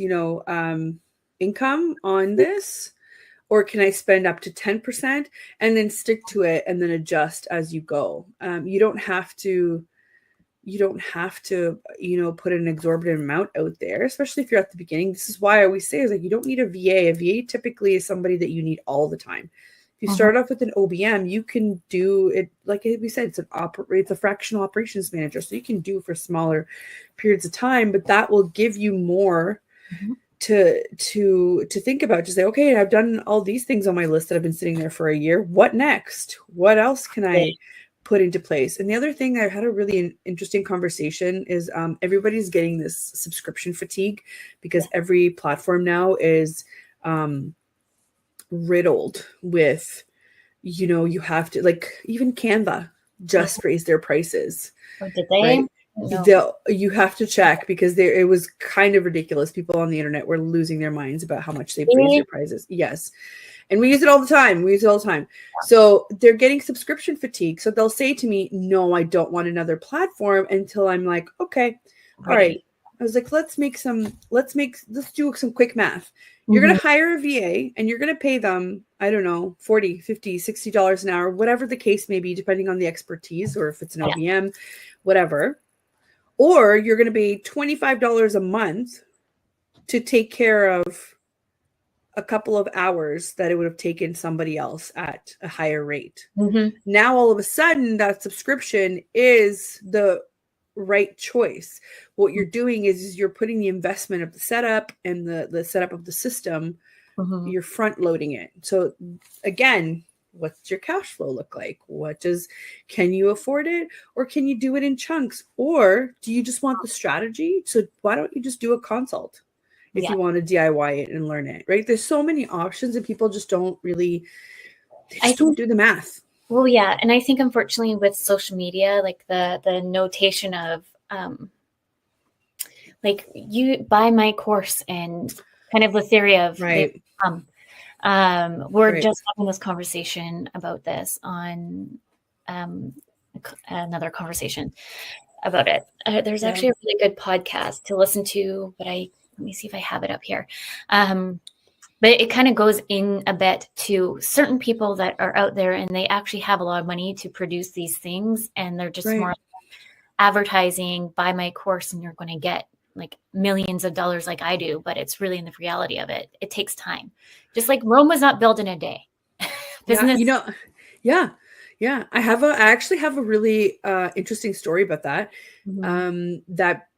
income on this? Or can I spend up to 10% and then stick to it and then adjust as you go? You don't have to, put an exorbitant amount out there, especially if you're at the beginning. This is why I always say, you don't need a VA. A VA typically is somebody that you need all the time. If you start off with an OBM, you can do it, like we said, it's a fractional operations manager. So you can do for smaller periods of time, but that will give you more to think about. To say, okay, I've done all these things on my list that have been sitting there for a year. What next? What else can I put into place? And the other thing, I had a really interesting conversation is everybody's getting this subscription fatigue because every platform now is riddled with, you have to, even Canva just raised their prices. Oh, did they? Right? No. You have to check because it was kind of ridiculous. People on the internet were losing their minds about how much they've raised their prices. Yes. And we use it all the time. So they're getting subscription fatigue. So they'll say to me, no, I don't want another platform, until I'm like, okay, all right. I was like, let's do some quick math. You're going to hire a VA and you're going to pay them, I don't know, $40, $50, $60 an hour, whatever the case may be, depending on the expertise, or if it's an OBM, whatever. Or you're going to pay $25 a month to take care of a couple of hours that it would have taken somebody else at a higher rate. Now, all of a sudden, that subscription is the right choice. What you're doing is you're putting the investment of the setup and the setup of the system, you're front loading it. So again, what's your cash flow look like? Can you afford it, or can you do it in chunks? Or do you just want the strategy? So why don't you just do a consult if you want to DIY it and learn it, right? There's so many options and people just don't really, don't do the math. Well, yeah. And I think, unfortunately, with social media, the notation of you buy my course, and kind of the theory of we're just having this conversation about this on another conversation about it. There's actually a really good podcast to listen to, but let me see if I have it up here. But it kind of goes in a bit to certain people that are out there and they actually have a lot of money to produce these things. And they're just more advertising, buy my course and you're going to get millions of dollars like I do. But it's really in the reality of it. It takes time. Just like Rome was not built in a day. Business. Yeah. I actually have a really interesting story about that. That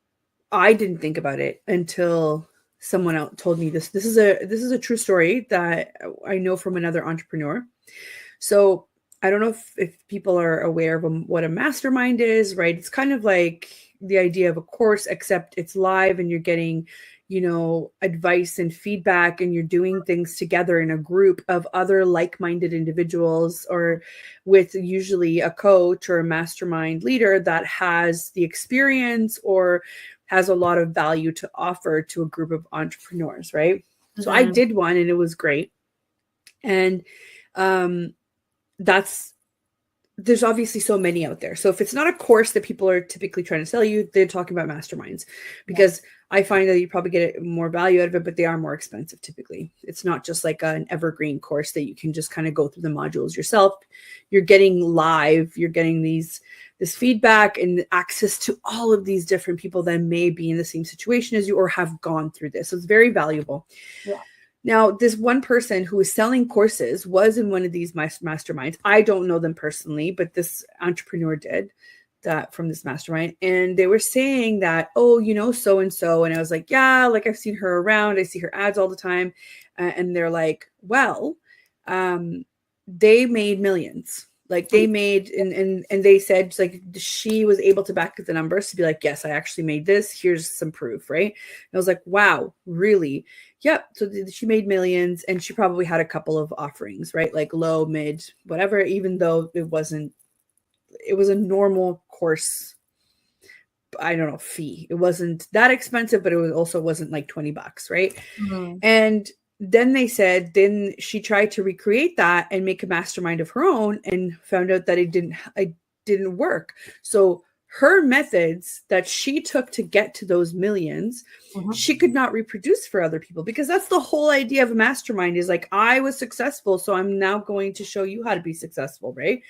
I didn't think about it until someone else told me this. This is a true story that I know from another entrepreneur. So I don't know if people are aware of what a mastermind is, right? It's kind of like the idea of a course, except it's live and you're getting, advice and feedback, and you're doing things together in a group of other like-minded individuals, or with usually a coach or a mastermind leader that has the experience or has a lot of value to offer to a group of entrepreneurs, right? So I did one and it was great. And there's obviously so many out there. So if it's not a course that people are typically trying to sell you, they're talking about masterminds, because I find that you probably get more value out of it, but they are more expensive typically. It's not just like an evergreen course that you can just kind of go through the modules yourself. You're getting live, you're getting this feedback and access to all of these different people that may be in the same situation as you or have gone through this. So it's very valuable. Yeah. Now, this one person who was selling courses was in one of these masterminds. I don't know them personally, but this entrepreneur did. that from this mastermind, and they were saying that, oh, you know, so and so, and I was like, yeah, like I've seen her around, I see her ads all the time, and they're like, well, they made millions. Like they made, and they said like she was able to back up the numbers to be like, yes, I actually made this. Here's some proof, right? And I was like, wow, really? Yep. So she made millions, and she probably had a couple of offerings, right? Like low, mid, whatever. Even though it was a normal course, I don't know, fee. It wasn't that expensive, but it also wasn't like $20, right? Mm-hmm. And then they said, then she tried to recreate that and make a mastermind of her own, and found out that it didn't work. So her methods that she took to get to those millions, she could not reproduce for other people, because that's the whole idea of a mastermind, is like, I was successful, so I'm now going to show you how to be successful, right?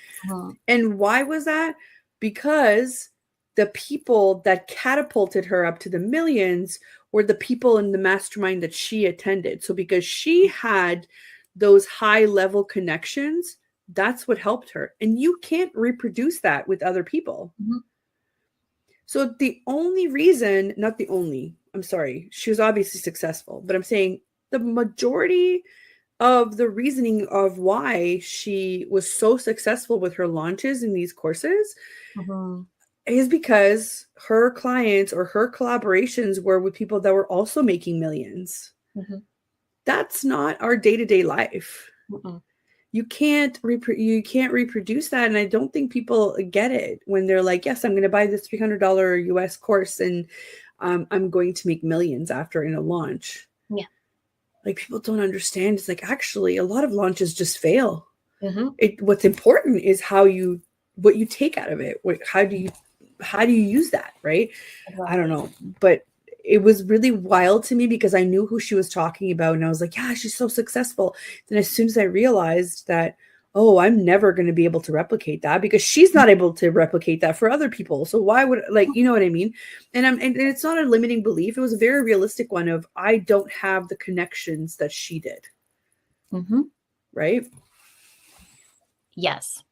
And why was that? Because the people that catapulted her up to the millions were the people in the mastermind that she attended. So because she had those high level connections, that's what helped her. And you can't reproduce that with other people. So the only reason, not the only, I'm sorry, she was obviously successful, but I'm saying the majority of the reasoning of why she was so successful with her launches in these courses is because her clients or her collaborations were with people that were also making millions. That's not our day-to-day life. You can't reproduce that. And I don't think people get it when they're like, yes, I'm going to buy this $300 US course, and I'm going to make millions after in a launch. Yeah. Like, people don't understand. It's like, actually, a lot of launches just fail. What's important is what you take out of it. How do you use that, right? I don't know, but it was really wild to me because I knew who she was talking about, and I was like, yeah, she's so successful. Then as soon as I realized that, oh, I'm never going to be able to replicate that, because she's not able to replicate that for other people. So why would, like, you know what I mean? And it's not a limiting belief. It was a very realistic one of, I don't have the connections that she did. Right? Yes,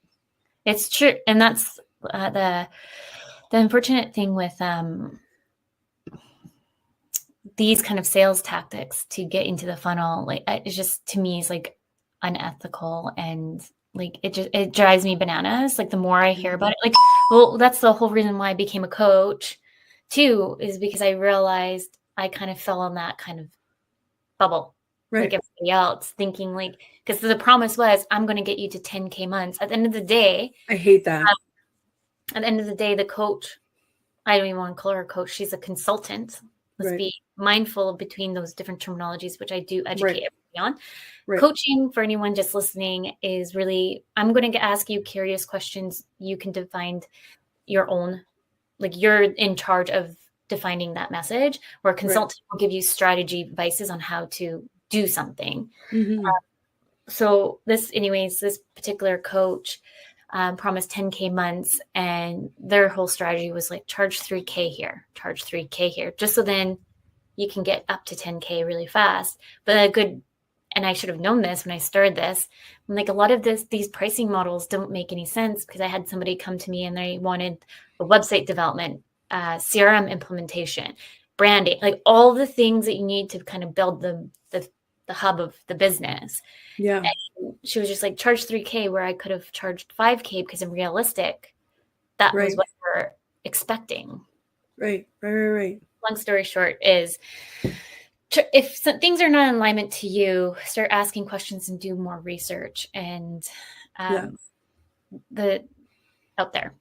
it's true. And that's the unfortunate thing with these kind of sales tactics to get into the funnel. Like, it's just, to me, is like unethical, and like it drives me bananas. Like, the more I hear about it, like, well, that's the whole reason why I became a coach too, is because I realized I kind of fell in that kind of bubble, like everybody else, thinking like, because the promise was, I'm going to get you to 10K months. At the end of the day, I hate that. At the end of the day, the coach, I don't even want to call her a coach. She's a consultant. Let's be mindful between those different terminologies, which I do educate everybody on. Coaching, for anyone just listening, is really, I'm going to ask you curious questions. You can define your own, like, you're in charge of defining that message, where a consultant will give you strategy advices on how to do something. So this particular coach promised 10K months, and their whole strategy was like, charge 3K here, just so then you can get up to 10K really fast. But and I should have known this when I started this, I'm like, a lot of these pricing models don't make any sense, because I had somebody come to me and they wanted a website development, CRM implementation, branding, like all the things that you need to kind of build the hub of the business. And she was just like, charge 3K, where I could have charged 5K, because I'm realistic. That was what we're expecting. Right. Long story short is, if things are not in alignment to you, start asking questions and do more research and out there.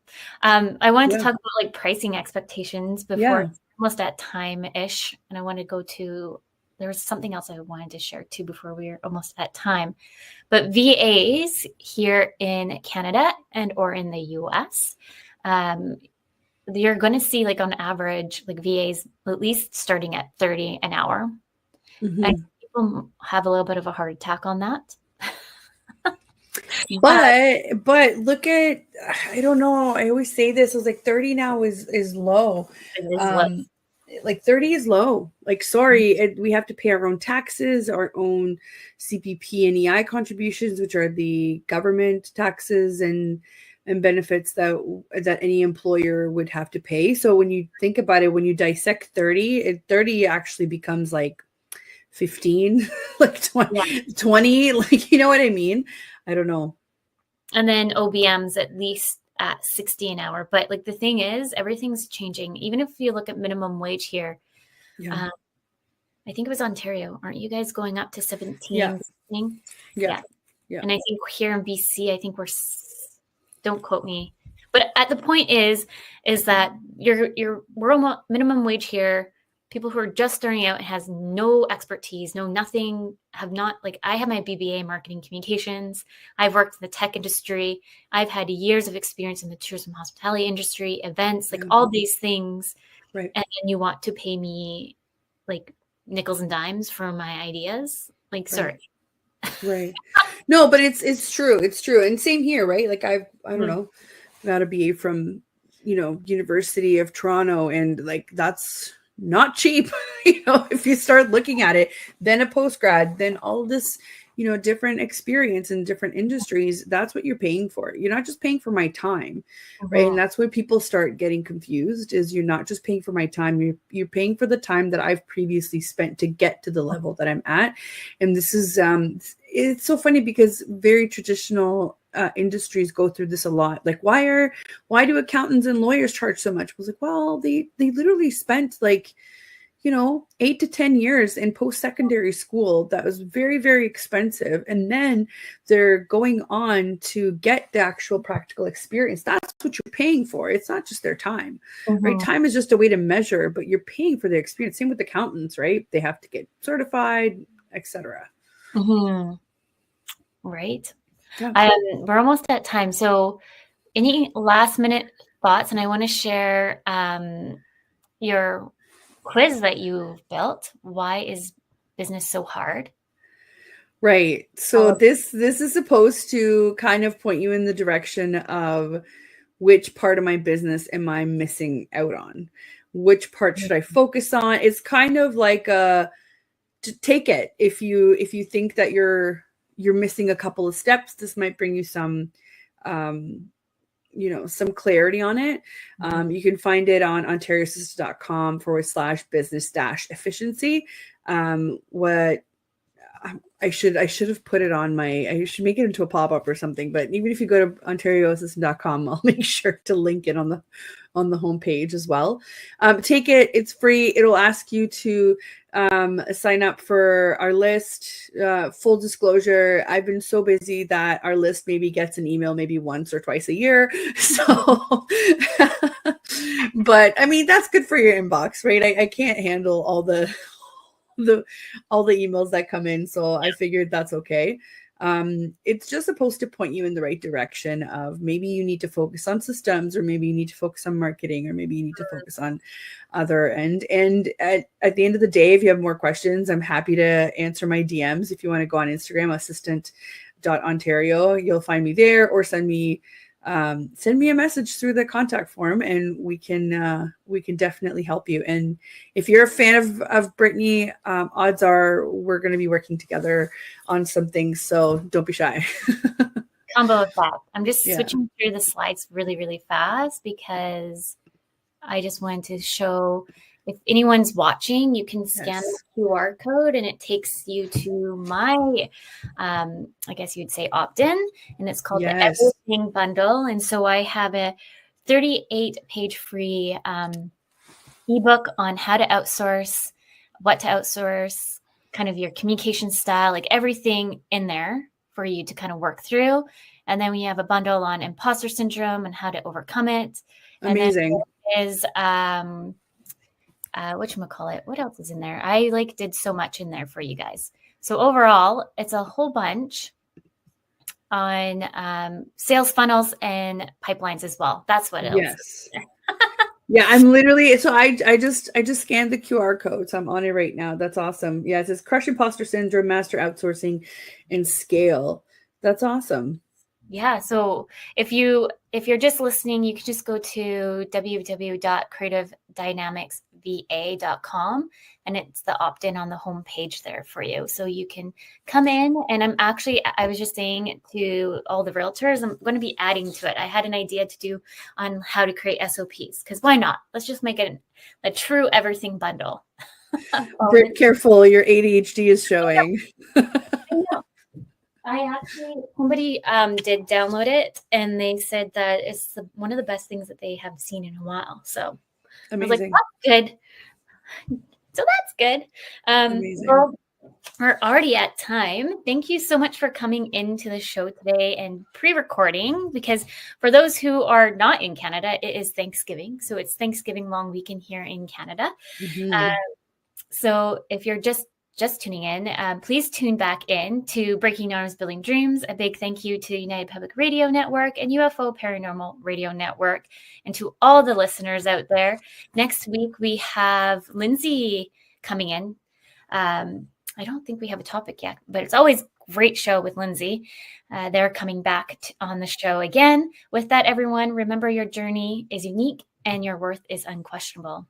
I wanted to talk about like pricing expectations before it's almost at time-ish. And I want to go to, there was something else I wanted to share too before we were almost at time. But VAs here in Canada and or in the US, you're going to see, like, on average, like, VAs at least starting at $30 an hour. And people have a little bit of a heart attack on that. But look at, I don't know, I always say this, I was like, 30 now is low. It is low. Like 30 is low. Like, sorry, we have to pay our own taxes, our own CPP and EI contributions, which are the government taxes, and and benefits that any employer would have to pay. So when you think about it, when you dissect 30 actually becomes like 15, like 20, like, you know what I mean? I don't know. And then OBM's at least at 60 an hour. But like the thing is, everything's changing. Even if you look at minimum wage here, Yeah. I think it was Ontario. Aren't you guys going up to 17? Yeah. Yeah. And I think here in BC, I think don't quote me, but at the point is that we're minimum wage here. People who are just starting out, has no expertise, no nothing, have not, like, I have my BBA in marketing communications. I've worked in the tech industry. I've had years of experience in the tourism hospitality industry, events, like all these things. Right. And then you want to pay me like nickels and dimes for my ideas. Like, sorry. Right. No, but it's true. It's true. And same here, right? Like I don't know, got a BA from, University of Toronto, and like that's not cheap. If you start looking at it, then a postgrad, then all this, different experience in different industries, that's what you're paying for. You're not just paying for my time, right? And that's when people start getting confused, is you're not just paying for my time, you're paying for the time that I've previously spent to get to the level that I'm at. And this is, it's so funny because very traditional industries go through this a lot. Like, why do accountants and lawyers charge so much? I was like, well, they literally spent like, 8 to 10 years in post-secondary school. That was very, very expensive. And then they're going on to get the actual practical experience. That's what you're paying for. It's not just their time, right? Time is just a way to measure, but you're paying for the experience. Same with accountants, right? They have to get certified, etc. Right. Yeah. We're almost at time. So any last minute thoughts? And I want to share your quiz that you built. Why is business so hard? Right. So this is supposed to kind of point you in the direction of which part of my business am I missing out on? Which part should I focus on? It's kind of like to take it. If you think that you're missing a couple of steps, this might bring you some some clarity on it. You can find it on ontariosystem.com/business-efficiency. What I should have put it on I should make it into a pop-up or something, but even if you go to ontariosystem.com, I'll make sure to link it on the homepage as well. Take it. It's free. It'll ask you to sign up for our list. Full disclosure, I've been so busy that our list maybe gets an email maybe once or twice a year. So, but I mean, that's good for your inbox, right? I can't handle all the emails that come in. So I figured that's okay. It's just supposed to point you in the right direction of maybe you need to focus on systems, or maybe you need to focus on marketing, or maybe you need to focus on other. And at the end of the day, if you have more questions, I'm happy to answer my DMs. If you want to go on Instagram, assistant.ontario, you'll find me there, or send me a message through the contact form, and we can definitely help you. And if you're a fan of Brittany, odds are we're going to be working together on some things, so don't be shy. Combo of that. I'm just switching through the slides really, really fast because I just wanted to show, if anyone's watching, you can scan the QR code and it takes you to my, I guess you'd say opt-in, and it's called the Everything Bundle. And so I have a 38-page free ebook on how to outsource, what to outsource, kind of your communication style, like everything in there for you to kind of work through. And then we have a bundle on imposter syndrome and how to overcome it. Amazing. And then is whatchamacallit, what else is in there? I did so much in there for you guys. So overall, it's a whole bunch on sales funnels and pipelines as well. That's what else. Yes. Yeah, I'm literally, so I just scanned the QR code, so I'm on it right now. That's awesome. Yeah, it says crush imposter syndrome, master outsourcing, and scale. That's awesome. Yeah. So if you're just listening, you can just go to www.creativedynamicsva.com, and it's the opt-in on the home page there for you. So you can come in, and I was just saying to all the realtors, I'm going to be adding to it. I had an idea to do on how to create SOPs, because why not? Let's just make it a true everything bundle. Very careful, your ADHD is showing. I know. Somebody did download it, and they said that it's one of the best things that they have seen in a while. So Amazing. I was like, that's good. So that's good. Amazing. We're already at time. Thank you so much for coming into the show today and pre-recording, because for those who are not in Canada, it is Thanksgiving. So it's Thanksgiving long weekend here in Canada. Mm-hmm. So if you're just tuning in, please tune back in to Breaking Arms Building Dreams. A big thank you to United Public Radio Network and UFO Paranormal Radio Network, and to all the listeners out there. Next week, we have Lindsay coming in. I don't think we have a topic yet, but it's always a great show with Lindsay. They're coming back on the show again. With that, everyone, remember your journey is unique and your worth is unquestionable.